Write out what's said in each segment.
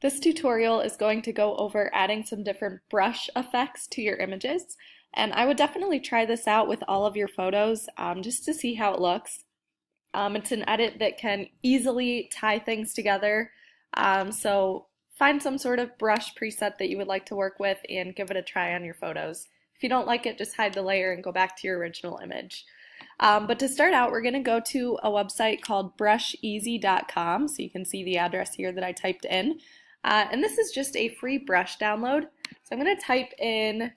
This tutorial is going to go over adding some different brush effects to your images, and I would definitely try this out with all of your photos just to see how it looks. It's an edit that can easily tie things together, so find some sort of brush preset that you would like to work with and give it a try on your photos. If you don't like it, just hide the layer and go back to your original image. But to start out, we're going to go to a website called brusheasy.com, so you can see the address here that I typed in. And this is just a free brush download. So I'm going to type in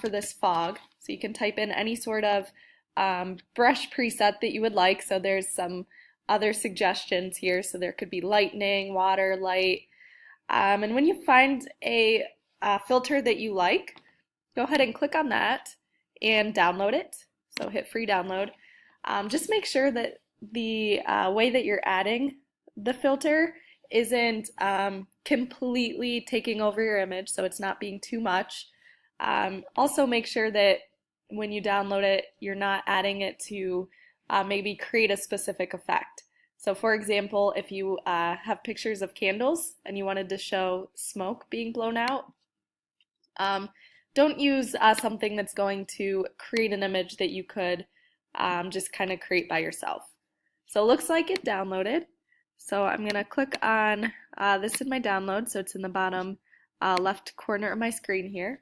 for this fog. So you can type in any sort of brush preset that you would like. So there's some other suggestions here. So there could be lightning, water, light. And when you find a filter that you like, go ahead and click on that and download it. So hit free download. Just make sure that the way that you're adding the filter isn't completely taking over your image, so it's not being too much. Also make sure that when you download it, you're not adding it to maybe create a specific effect. So for example, if you have pictures of candles and you wanted to show smoke being blown out, don't use something that's going to create an image that you could just kind of create by yourself. So it looks like it downloaded. So I'm going to click on this in my download, so it's in the bottom left corner of my screen here.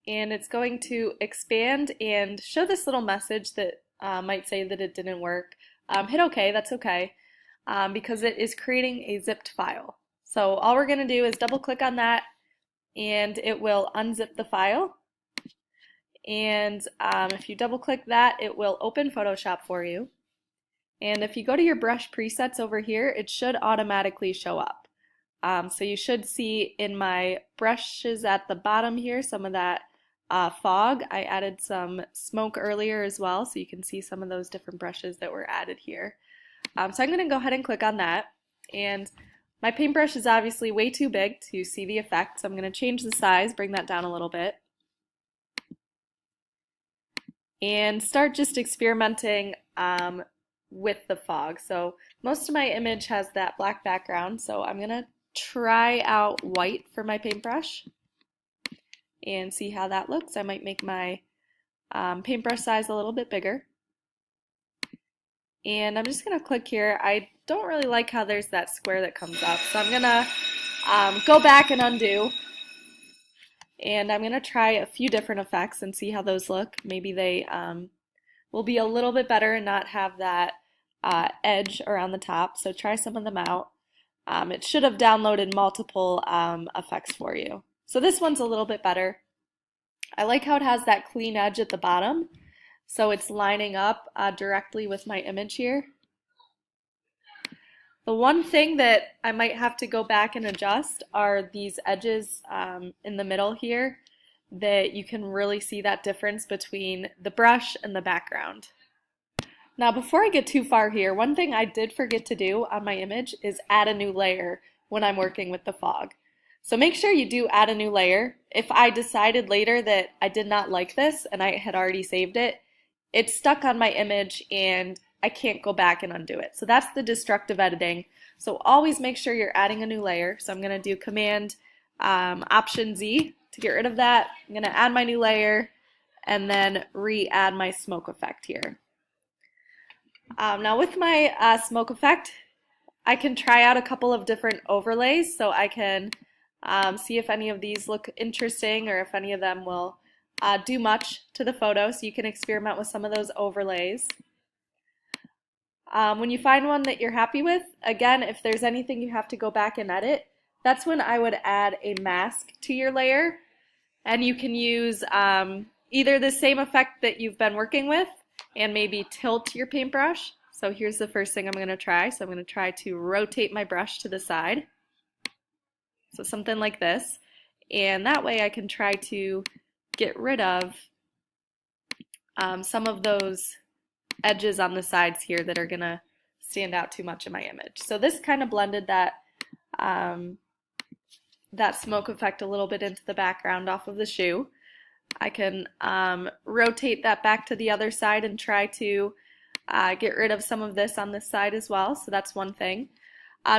And it's going to expand and show this little message that might say that it didn't work. Hit OK, that's okay, because it is creating a zipped file. So all we're going to do is double click on that and it will unzip the file. And if you double click that, it will open Photoshop for you. And if you go to your brush presets over here, it should automatically show up. So you should see in my brushes at the bottom here some of that fog. I added some smoke earlier as well, so you can see some of those different brushes that were added here. So I'm going to go ahead and click on that. And my paintbrush is obviously way too big to see the effect, so I'm going to change the size, bring that down a little bit. And start just experimenting with the fog. So most of my image has that black background, so I'm going to try out white for my paintbrush and see how that looks. I might make my paintbrush size a little bit bigger. And I'm just going to click here. I don't really like how there's that square that comes up, so I'm going to go back and undo. And I'm going to try a few different effects and see how those look. Maybe they will be a little bit better and not have that edge around the top. So try some of them out. It should have downloaded multiple effects for you. So this one's a little bit better. I like how it has that clean edge at the bottom. So it's lining up directly with my image here. The one thing that I might have to go back and adjust are these edges in the middle here, that you can really see that difference between the brush and the background. Now before I get too far here, one thing I did forget to do on my image is add a new layer when I'm working with the fog. So make sure you do add a new layer. If I decided later that I did not like this and I had already saved it, it's stuck on my image and I can't go back and undo it. So that's the destructive editing. So always make sure you're adding a new layer. So I'm going to do Command Option Z to get rid of that. I'm going to add my new layer and then re-add my smoke effect here. Now with my smoke effect, I can try out a couple of different overlays, so I can see if any of these look interesting or if any of them will do much to the photo, so you can experiment with some of those overlays. When you find one that you're happy with, again, if there's anything you have to go back and edit, that's when I would add a mask to your layer. And you can use either the same effect that you've been working with and maybe tilt your paintbrush. So here's the first thing I'm going to try. So I'm going to try to rotate my brush to the side. So something like this. And that way I can try to get rid of some of those edges on the sides here that are going to stand out too much in my image. So this kind of blended that that smoke effect a little bit into the background off of the shoe. I can rotate that back to the other side and try to get rid of some of this on this side as well. So that's one thing.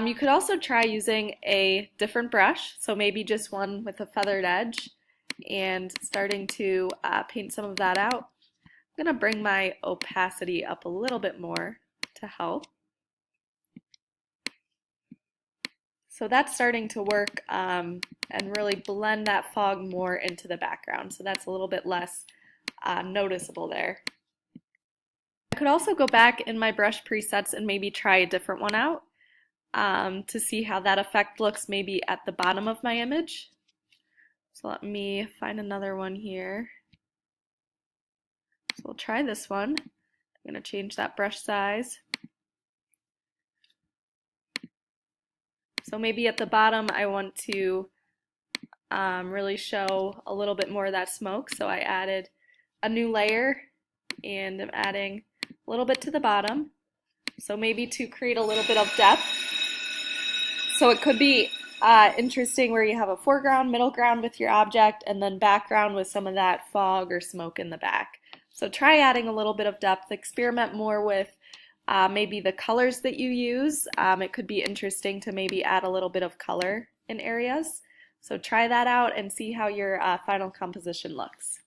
You could also try using a different brush, so maybe just one with a feathered edge, and starting to paint some of that out. I'm going to bring my opacity up a little bit more to help. So that's starting to work and really blend that fog more into the background. So that's a little bit less noticeable there. I could also go back in my brush presets and maybe try a different one out to see how that effect looks maybe at the bottom of my image. So let me find another one here. So we'll try this one. I'm going to change that brush size. So maybe at the bottom I want to really show a little bit more of that smoke. So I added a new layer and I'm adding a little bit to the bottom. So maybe to create a little bit of depth. So it could be interesting where you have a foreground, middle ground with your object, and then background with some of that fog or smoke in the back. So try adding a little bit of depth, experiment more with maybe the colors that you use. It could be interesting to maybe add a little bit of color in areas. So try that out and see how your final composition looks.